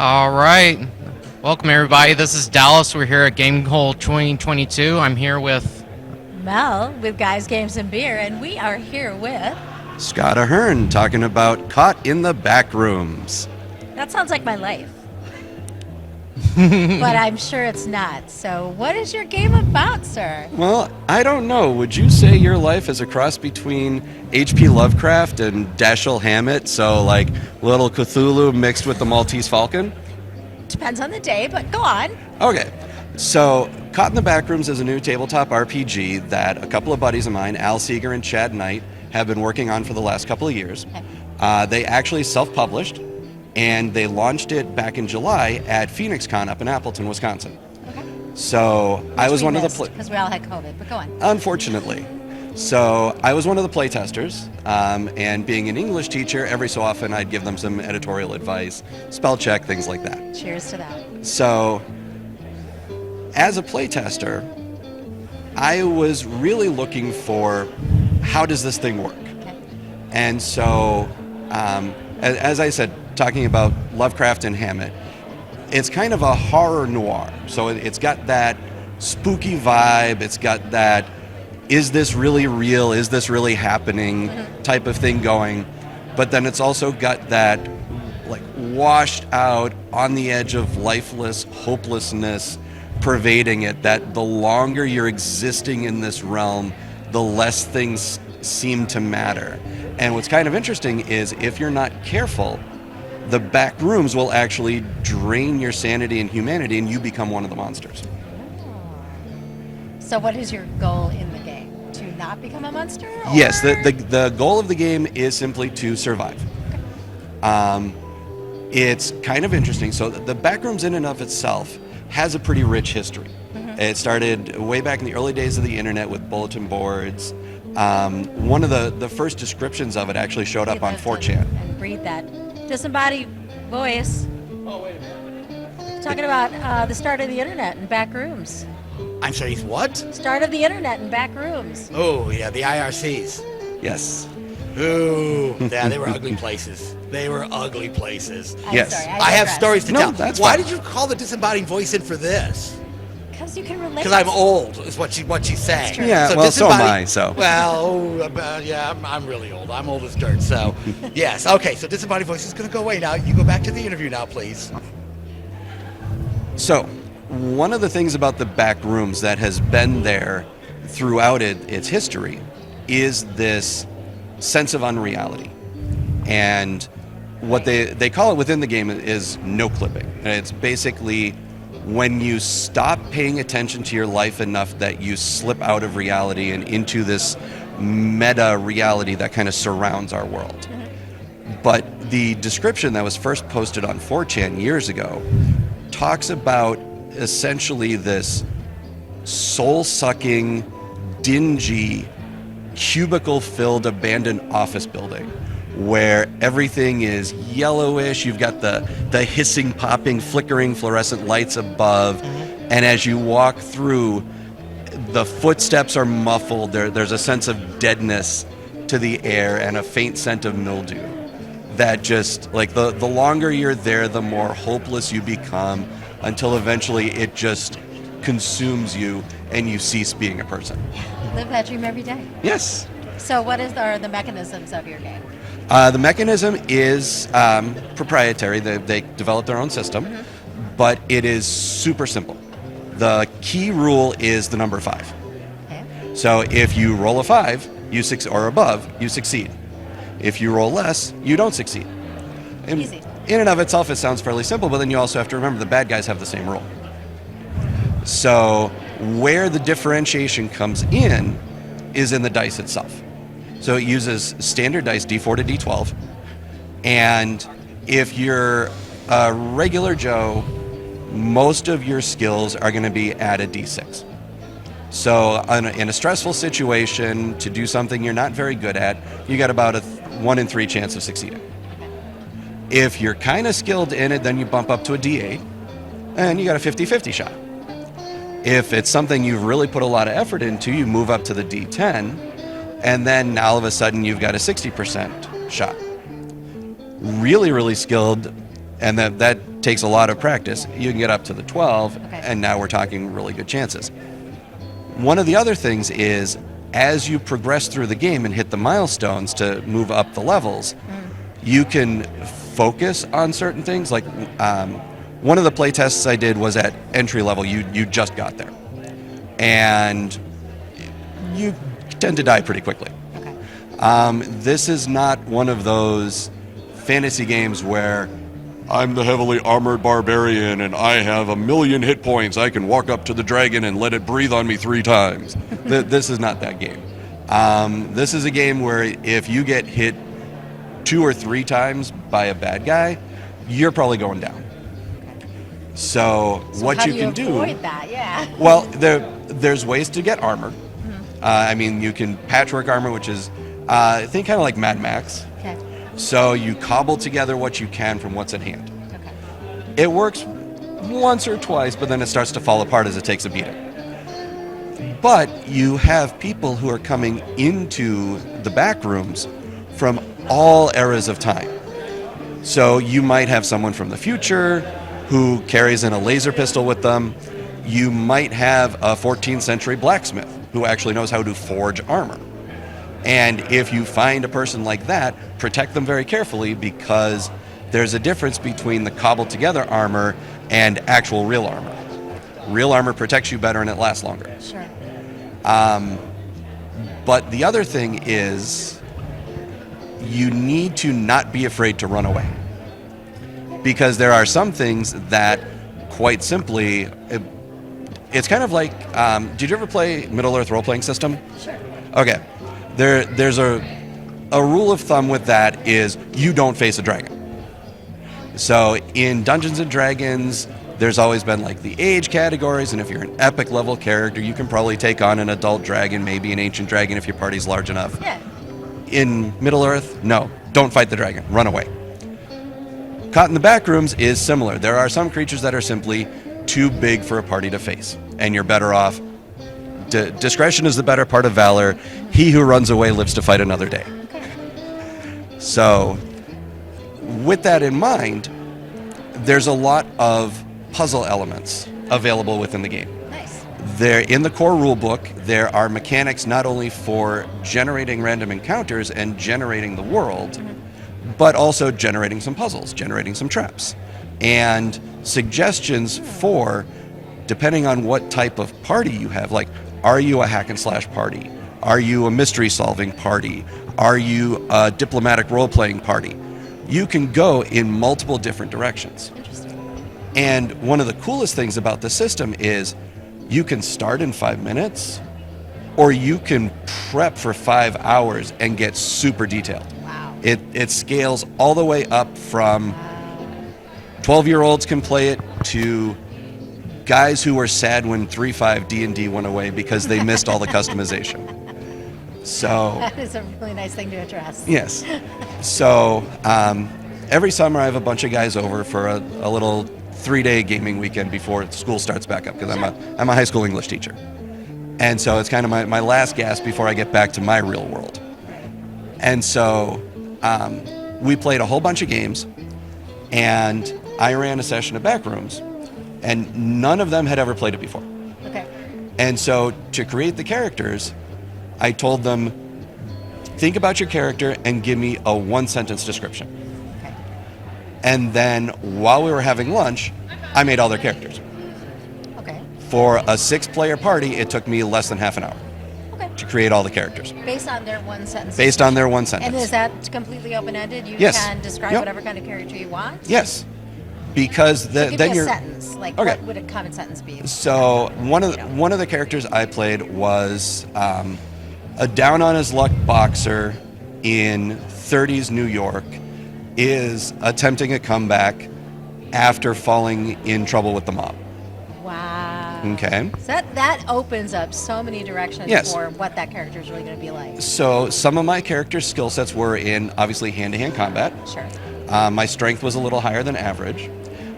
All right. Welcome, everybody. This is Dallas. We're here at GameHole 2022. I'm here with Mel with Guys, Games, and Beer, and we are here with... Scott Ahern talking about Caught in the Backrooms. That sounds like my life. But I'm sure it's not. So what is your game about, sir? Well, I don't know. Would you say your life is a cross between H.P. Lovecraft and Dashiell Hammett? So, like, little Cthulhu mixed with the Maltese Falcon? Depends on the day, but go on. Okay. So, Caught in the Backrooms is a new tabletop RPG that a couple of buddies of mine, Seeger and Chad O, have been working on for the last couple of years. Okay. They actually self-published, and they launched it back in July at PhoenixCon up in Appleton, Wisconsin. Okay. So I was one of the because we all had COVID, but go on. Unfortunately. So I was one of the playtesters, and being an English teacher, every so often I'd give them some editorial advice, spell check, things like that. Cheers to that. So as a playtester, I was really looking for how does this thing work? Okay. And so, as I said, talking about Lovecraft and Hammett, it's kind of a horror noir. So it's got that spooky vibe. It's got that, is this really real? Is this really happening? Type of thing going. But then it's also got that, like, washed out, on the edge of lifeless hopelessness pervading it, that the longer you're existing in this realm, the less things seem to matter. And what's kind of interesting is if you're not careful, the back rooms will actually drain your sanity and humanity, and you become one of the monsters. So what is your goal in the game? To not become a monster? Or? Yes, the goal of the game is simply to survive. It's kind of interesting. So the back rooms in and of itself has a pretty rich history. It started way back in the early days of the internet with bulletin boards. One of the first descriptions of it actually showed up on 4chan. And breathe that disembodied voice. Oh, wait a minute. Talking about the start of the internet and back rooms. I'm sorry, what? Start of the internet and back rooms. Oh, yeah, the IRCs. Yes. Ooh, yeah, they were ugly places. They were ugly places. I'm Yes. sorry, I have digress. stories to No, tell. that's Why fine. did you call the disembodied voice in for this? Because you can relate. Because I'm old, is what she's saying. true. Yeah, well, so am disembodied- I, so. Well, yeah, I'm really old. I'm old as dirt, so. Yes, okay, so disembodied voice is going to go away now. You go back to the interview now, please. So, one of the things about the back rooms that has been there throughout its history is this sense of unreality. And what they call it within the game is no clipping. And it's basically when you stop paying attention to your life enough that you slip out of reality and into this meta reality that kind of surrounds our world. But the description that was first posted on 4chan years ago talks about essentially this soul-sucking, dingy, cubicle-filled abandoned office building where everything is yellowish. You've got the hissing, popping, flickering fluorescent lights above, and as you walk through, the footsteps are muffled. There's a sense of deadness to the air and a faint scent of mildew that just, like, the longer you're there, the more hopeless you become until eventually it just consumes you and you cease being a person. Live that dream every day. Yes. So what are the mechanisms of your game? The mechanism is proprietary. They developed their own system, but it is super simple. The key rule is the number 5. Okay. So if you roll a 5, or above, you succeed. If you roll less, you don't succeed. And Easy. in and of itself, it sounds fairly simple, but then you also have to remember the bad guys have the same rule. So where the differentiation comes in is in the dice itself. So it uses standard dice, D4 to D12, and if you're a regular Joe, most of your skills are going to be at a D6. So in a stressful situation, to do something you're not very good at, you got about a 1 in 3 chance of succeeding. If you're kind of skilled in it, then you bump up to a D8, and you got a 50-50 shot. If it's something you've really put a lot of effort into, you move up to the D10, and then all of a sudden you've got a 60% shot. Really, really skilled, and that takes a lot of practice. You can get up to the 12, Okay. and now we're talking really good chances. One of the other things is, as you progress through the game and hit the milestones to move up the levels, you can focus on certain things. Like one of the play tests I did was at entry level. You just got there, and you tend to die pretty quickly. Okay. This is not one of those fantasy games where I'm the heavily armored barbarian and I have 1,000,000 hit points. I can walk up to the dragon and let it breathe on me 3 times. This is not that game. This is a game where if you get hit 2 or 3 times by a bad guy, you're probably going down. So what how you do can do? avoid that? Yeah. Well, there's ways to get armor. I mean, you can patchwork armor, which is I think kind of like Mad Max. Okay. So you cobble together what you can from what's at hand. Okay. It works once or twice, but then it starts to fall apart as it takes a beating. But you have people who are coming into the back rooms from all eras of time. So you might have someone from the future who carries in a laser pistol with them. You might have a 14th century blacksmith who actually knows how to forge armor. And if you find a person like that, protect them very carefully, because there's a difference between the cobbled together armor and actual real armor. Real armor protects you better and it lasts longer. Sure. But the other thing is, you need to not be afraid to run away. Because there are some things that, quite simply, it's kind of like, did you ever play Middle-earth role-playing system? Sure. Okay. There's a rule of thumb with that is you don't face a dragon. So in Dungeons and Dragons, there's always been like the age categories, and if you're an epic level character, you can probably take on an adult dragon, maybe an ancient dragon if your party's large enough. Yeah. In Middle-earth, no, don't fight the dragon, run away. Caught in the Backrooms is similar. There are some creatures that are simply too big for a party to face, and you're better off. Discretion is the better part of valor. He who runs away lives to fight another day. Okay. So, with that in mind, there's a lot of puzzle elements available within the game. Nice. There, in the core rulebook, there are mechanics not only for generating random encounters and generating the world, but also generating some puzzles, generating some traps, and suggestions for, depending on what type of party you have, like, are you a hack and slash party? Are you a mystery solving party? Are you a diplomatic role playing party? You can go in multiple different directions. Interesting. And one of the coolest things about the system is you can start in 5 minutes, or you can prep for 5 hours and get super detailed. Wow. It scales all the way up from 12-year-olds can play it to guys who were sad when 3.5 D&D went away because they missed all the customization. So That is a really nice thing to address. yes. So every summer I have a bunch of guys over for a little 3-day gaming weekend before school starts back up, because I'm a high school English teacher. And so it's kind of my last gasp before I get back to my real world. And so we played a whole bunch of games, and I ran a session of Backrooms, and none of them had ever played it before. Okay. And so to create the characters, I told them, think about your character and give me a 1-sentence description. Okay. And then while we were having lunch, I made all their characters. Okay. For a 6-player party, it took me less than half an hour Okay. to create all the characters. Based on their 1 sentence. Based on their 1 sentence. And is that completely open-ended? You Yes. can describe Yep. whatever kind of character you want? Yes. Because So then give me a you're... sentence. Like, Okay. what would a common sentence be? So one of the characters I played was a down-on-his-luck boxer in 30s New York is attempting a comeback after falling in trouble with the mob. Wow. Okay. So that opens up so many directions Yes. for what that character is really going to be like. So some of my character's skill sets were in, obviously, hand-to-hand combat. Sure. My strength was a little higher than average.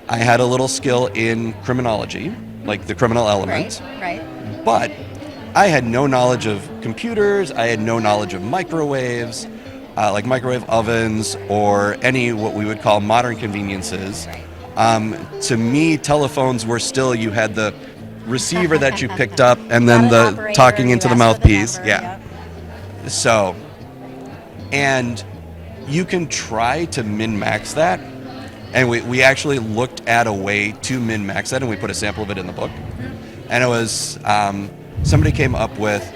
I had a little skill in criminology, like the criminal element. Right. But I had no knowledge of computers. I had no knowledge of microwaves. like microwave ovens or any what we would call modern conveniences. To me, telephones were still, you had the receiver that you picked up and then Got an the operator, talking you into the ask for the mouthpiece. number, Yeah. So, and you can try to min-max that. And we actually looked at a way to min-max that, and we put a sample of it in the book. And it was, somebody came up with,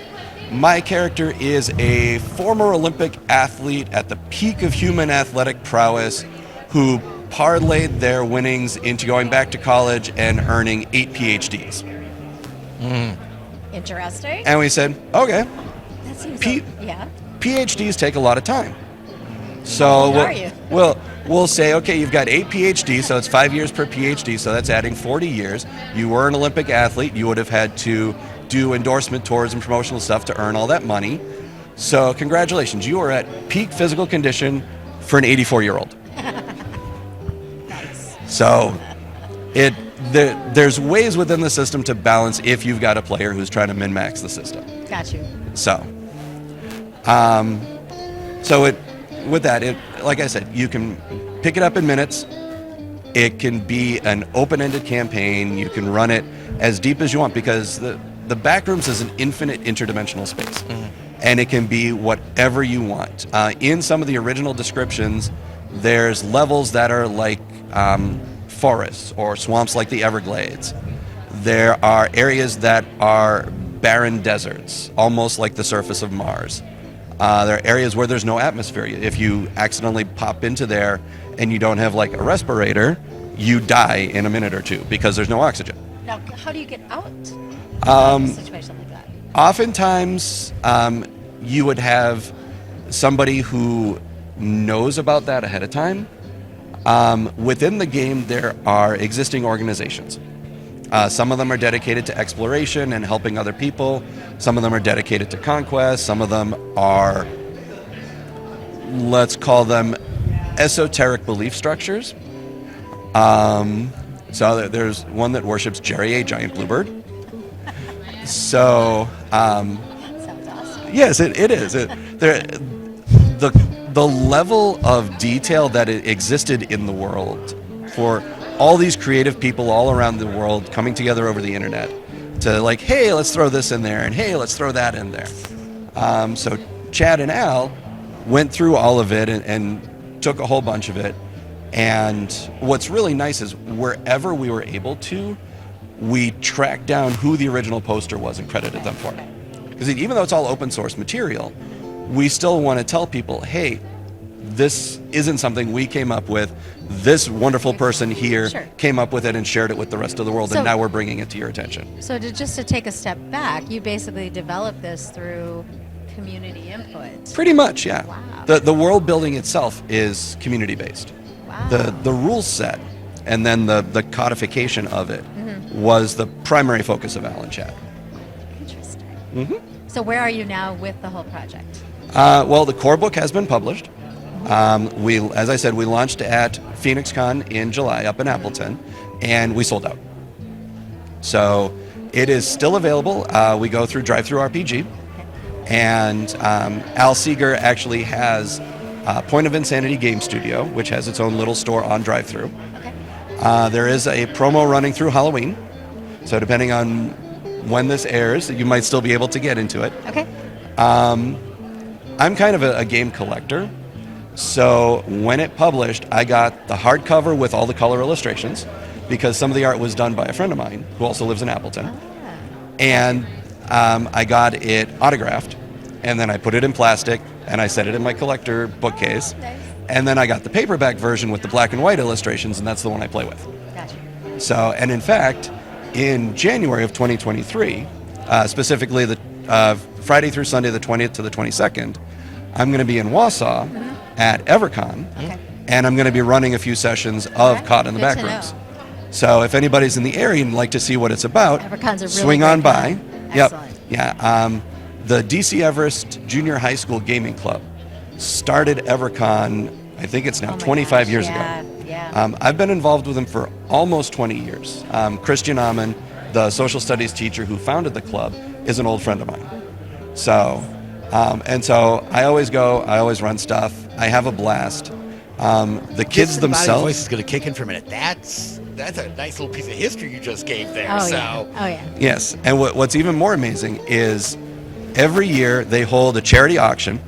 my character is a former Olympic athlete at the peak of human athletic prowess who parlayed their winnings into going back to college and earning 8 PhDs. Interesting. And we said, okay, That seems P- yeah. PhDs take a lot of time. So How old are you? we'll say, okay, you've got 8 PhDs, so it's 5 years per PhD, so that's adding 40 years. You were an Olympic athlete. You would have had to do endorsement tours and promotional stuff to earn all that money. So congratulations, you are at peak physical condition for an 84-year-old. Nice. So there's ways within the system to balance if you've got a player who's trying to min-max the system. Got you. So, with that, like I said, you can pick it up in minutes. It can be an open-ended campaign. You can run it as deep as you want because the Backrooms is an infinite interdimensional space, and it can be whatever you want. In some of the original descriptions, there's levels that are like forests or swamps like the Everglades. There are areas that are barren deserts, almost like the surface of Mars. There are areas where there's no atmosphere. If you accidentally pop into there and you don't have like a respirator, you die in a minute or two because there's no oxygen. Now, how do you get out of a situation like that? Oftentimes, you would have somebody who knows about that ahead of time. Within the game, there are existing organizations. Some of them are dedicated to exploration and helping other people. Some of them are dedicated to conquest. Some of them are, let's call them esoteric belief structures. So there's one that worships Jerry, a giant bluebird. So, Sounds awesome. yes, it is. The level of detail that it existed in the world for all these creative people all around the world coming together over the internet to like, hey, let's throw this in there, and hey, let's throw that in there. So Chad and Al went through all of it and took a whole bunch of it. And what's really nice is wherever we were able to, we tracked down who the original poster was and credited them for it. Because even though it's all open source material, we still want to tell people, hey, this isn't something we came up with. This wonderful person here Sure. came up with it and shared it with the rest of the world, So- and now we're bringing it to your attention. So just to take a step back, you basically developed this through community input. Pretty much, yeah. Wow. The world building itself is community based. Wow. The rule set and then the codification of it was the primary focus of Al and Chad. Interesting. So where are you now with the whole project? Well, the core book has been published. As I said, we launched at PhoenixCon in July up in Appleton, and we sold out. So it is still available. We go through DriveThru RPG, and Al Seeger actually has Point of Insanity Game Studio, which has its own little store on DriveThru. Okay. There is a promo running through Halloween, so depending on when this airs, you might still be able to get into it. Okay. I'm kind of a game collector, so when it published, I got the hardcover with all the color illustrations because some of the art was done by a friend of mine who also lives in Appleton. And I got it autographed, and then I put it in plastic, and I set it in my collector bookcase. Nice. And then I got the paperback version with the black and white illustrations, and that's the one I play with. Gotcha. So, and in fact, in January of 2023, specifically the Friday through Sunday, the 20th to the 22nd, I'm going to be in Wausau at EverCon, Okay. and I'm going to be running a few sessions of right. Caught in the Good to Backrooms. know. So if anybody's in the area and like to see what it's about, EverCon's a really swing great on by. con. Yep. Excellent. Yeah. The DC Everest Junior High School Gaming Club started EverCon, I think it's now Oh my 25 gosh, years yeah, ago. yeah. I've been involved with them for almost 20 years. Christian Amann, the social studies teacher who founded the club, is an old friend of mine. So And so I always go, I always run stuff. I have a blast. The kids themselves. Voice is going to kick in for a minute. That's a nice little piece of history you just gave there. Oh, so. yeah. Oh, yeah. Yes, and what's even more amazing is every year they hold a charity auction,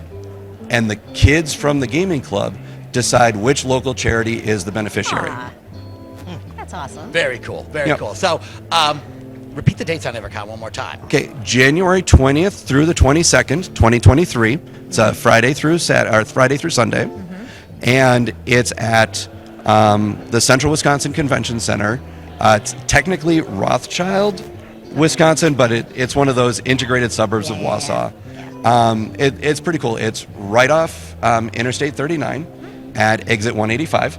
and the kids from the gaming club decide which local charity is the beneficiary. Aw. That's awesome. Very cool. Very Yep. cool. So, repeat the dates on EverCon one more time. Okay, January 20th through the 22nd, 2023. It's a Friday through Sunday, and it's at the Central Wisconsin Convention Center. It's technically Rothschild, Wisconsin, but it's one of those integrated suburbs of Wausau. It's pretty cool. It's right off Interstate 39 at exit 185,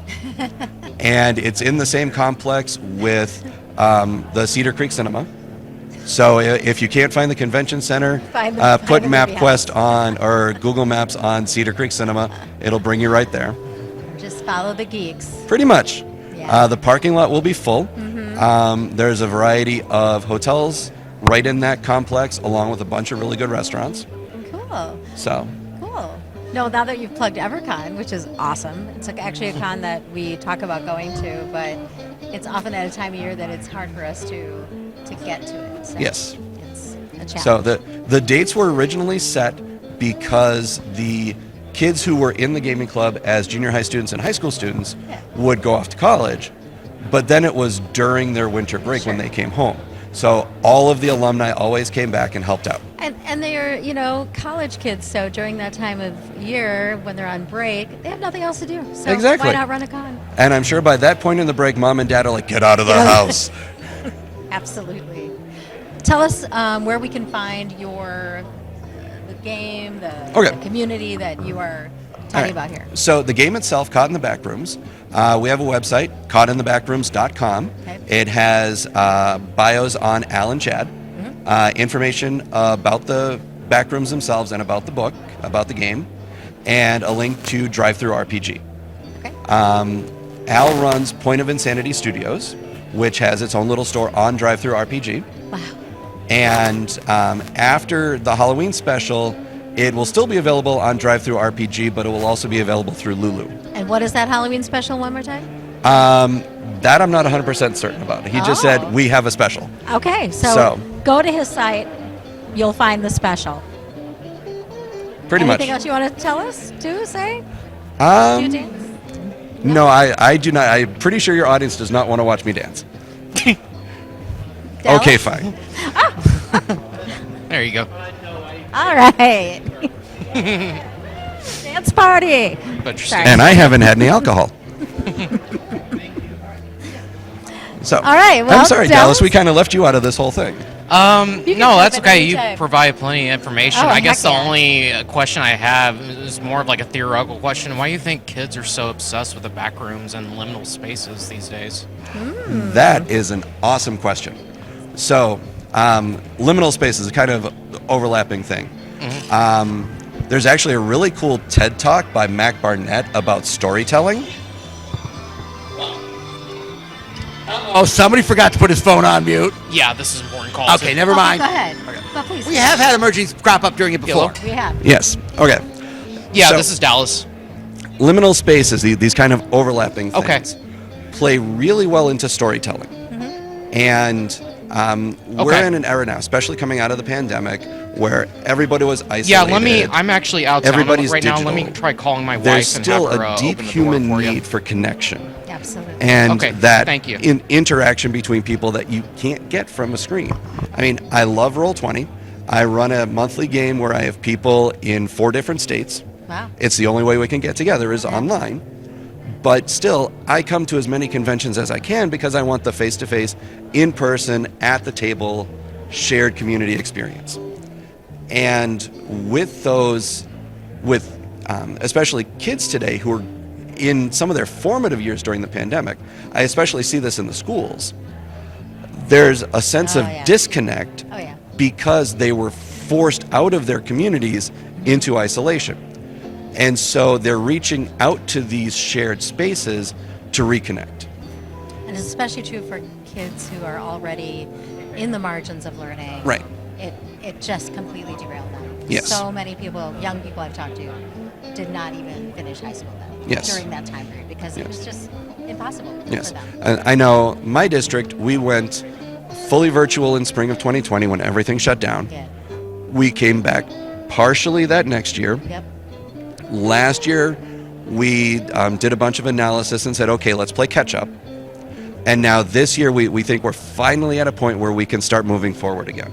and it's in the same complex with the Cedar Creek Cinema. So if you can't find the convention center, Find the put movie MapQuest on or Google Maps on Cedar Creek Cinema. It'll bring you right there. Just follow the geeks. Pretty much. Yeah. The parking lot will be full. There's a variety of hotels right in that complex, along with a bunch of really good restaurants. Cool. So, Cool. No, now that you've plugged EverCon, which is awesome, it's like actually a con that we talk about going to, but it's often at a time of year that it's hard for us to get to it. So yes. It's a challenge. So the dates were originally set because the kids who were in the gaming club as junior high students and high school students would go off to college, but then it was during their winter break when they came home. So all of the alumni always came back and helped out. And they're, college kids, so during that time of year when they're on break, they have nothing else to do. So Exactly. why not run a con? And I'm sure by that point in the break, mom and dad are like, get out of the house. Absolutely. Tell us where we can find the game, the community that you are talking about here. So the game itself, Caught in the Backrooms, we have a website, caughtinthebackrooms.com. Okay. It has bios on Al and Chad, information about the backrooms themselves and about the book, about the game, and a link to Drive-Thru RPG. Okay. Al runs Point of Insanity Studios, which has its own little store on Drive-Thru RPG. Wow. And after the Halloween special, it will still be available on Drive-Thru RPG, but it will also be available through Lulu. And what is that Halloween special one more time? That I'm not 100% certain about. He just said, we have a special. Okay, so go to his site. You'll find the special. Pretty much. Anything else you want to tell us, say? Do Um, you dance? no, I do not. I'm pretty sure your audience does not want to watch me dance. Dallas? Okay, fine. There you go. All right. Dance party. But Sorry. And I haven't had any alcohol. So, All right, well, I'm sorry, Dallas? Dallas. We kind of left you out of this whole thing. can No, that's jump in okay. You anytime. provide plenty of information. Oh, I guess the heck yeah. only question I have is more of like a theoretical question. Why do you think kids are so obsessed with the back rooms and liminal spaces these days? That is an awesome question. So, liminal space is a kind of overlapping thing. There's actually a really cool TED Talk by Mac Barnett about storytelling. Oh, somebody forgot to put his phone on mute. Yeah, this is an important call. Okay, never mind. Go ahead. But please. We have had emergencies crop up during it before. We have. Yes. Okay. Yeah, So- this is Dallas. Liminal spaces, these kind of overlapping Okay. things, play really well into storytelling. And we're Okay. in an era now, especially coming out of the pandemic, where everybody was isolated. Yeah, I'm actually out town Everybody's right now. Let me digital. try calling my There's wife and still have her a deep open the door human for you. need for connection. Absolutely. And Okay, that thank you. interaction between people that you can't get from a screen. I mean, I love Roll20. I run a monthly game where I have people in 4 different states. Wow. It's the only way we can get together is online. But still, I come to as many conventions as I can because I want the face-to-face, in-person, at the table, shared community experience. And with those, especially kids today who are in some of their formative years during the pandemic, I especially see this in the schools. There's a sense of disconnect Oh, yeah. because they were forced out of their communities into isolation. And so they're reaching out to these shared spaces to reconnect. And it's especially true for kids who are already in the margins of learning. Right. It just completely derailed them. Yes. So many people, young people I've talked to, did not even finish high school then. Yes. During that time period because it was just impossible Yes. for them. And I know my district, we went fully virtual in spring of 2020 when everything shut down. Yeah. We came back partially that next year. Yep. Last year, we did a bunch of analysis and said, okay, let's play catch up. And now this year, we think we're finally at a point where we can start moving forward again.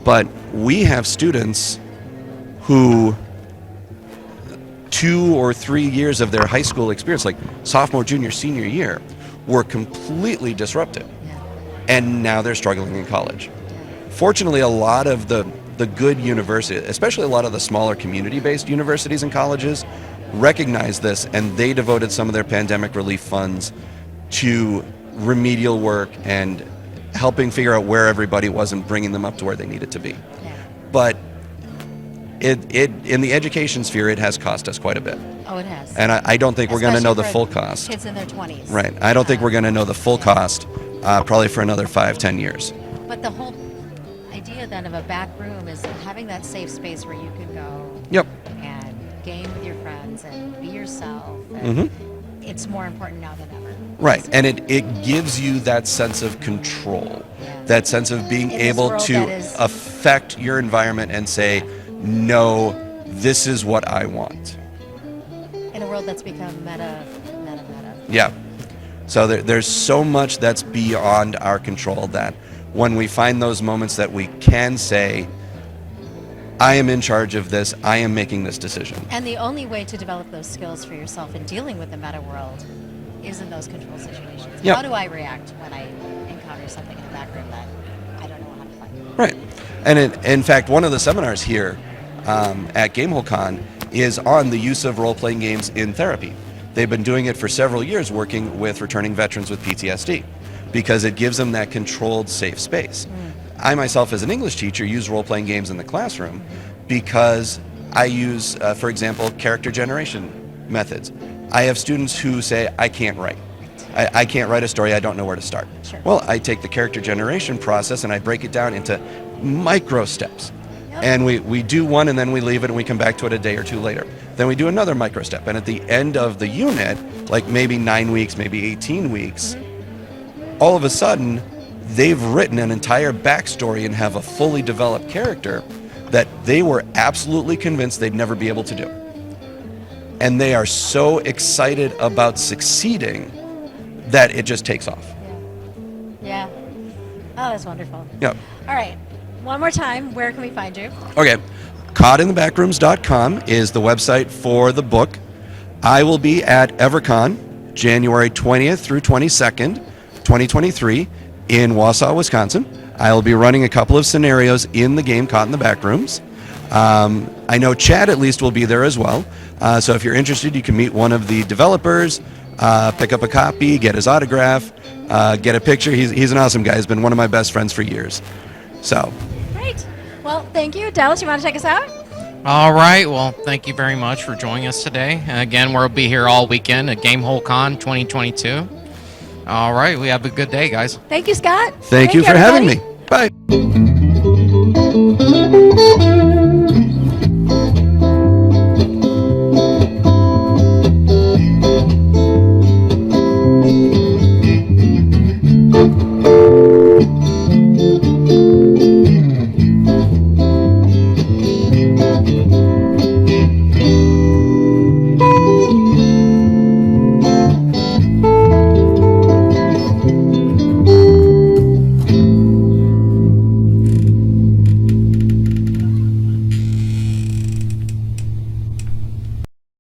But we have students who 2 or 3 years of their high school experience, like sophomore, junior, senior year, were completely disrupted. Yeah. And now they're struggling in college. Fortunately, a lot of the good universities, especially a lot of the smaller community-based universities and colleges, recognize this, and they devoted some of their pandemic relief funds to remedial work and helping figure out where everybody was and bringing them up to where they needed to be. Yeah. But it in the education sphere, it has cost us quite a bit. Oh, it has. And I don't think we're going to know the Especially full for cost. Kids in their 20s. Right. I don't think we're going to know the full cost probably for another 5-10 years. But the whole idea then of a back room is having that safe space where you can go Yep. and game with your friends and be yourself. And Mm-hmm. it's more important now than ever. Right. And it gives you that sense of control, Yeah. that sense of being In this able world to that is- affect your environment and say, no, this is what I want. In a world that's become meta. Yeah. So there's so much that's beyond our control that when we find those moments that we can say, I am in charge of this, I am making this decision. And the only way to develop those skills for yourself in dealing with the meta world is in those control situations. Yep. How do I react when I encounter something in the back room that I don't know how to fight? Right. And in fact, one of the seminars here at GameHole Con is on the use of role-playing games in therapy. They've been doing it for several years, working with returning veterans with PTSD, because it gives them that controlled, safe space. I myself, as an English teacher, use role-playing games in the classroom because I use, for example, character generation methods. I have students who say, I can't write. I can't write a story, I don't know where to start. Sure. Well, I take the character generation process and I break it down into micro steps. Yep. And we do one and then we leave it and we come back to it a day or two later. Then we do another micro step. And at the end of the unit, like maybe 9 weeks, maybe 18 weeks, all of a sudden, they've written an entire backstory and have a fully developed character that they were absolutely convinced they'd never be able to do. And they are so excited about succeeding that it just takes off. Yeah. Oh, that's wonderful. Yep. All right. One more time, where can we find you? Okay. Caught-in-the-Backrooms.com is the website for the book. I will be at EverCon, January 20th through 22nd, 2023, in Wausau, Wisconsin. I will be running a couple of scenarios in the game Caught in the Backrooms. I know Chad at least will be there as well. So if you're interested, you can meet one of the developers, pick up a copy, get his autograph, get a picture. He's an awesome guy. He's been one of my best friends for years. So. Great. Well, thank you. Dallas, you want to take us out? All right. Well, thank you very much for joining us today. Again, we'll be here all weekend at GameHole Con 2022. All right. We have a good day, guys. Thank you, Scott. Thank you for having everybody. me. Bye.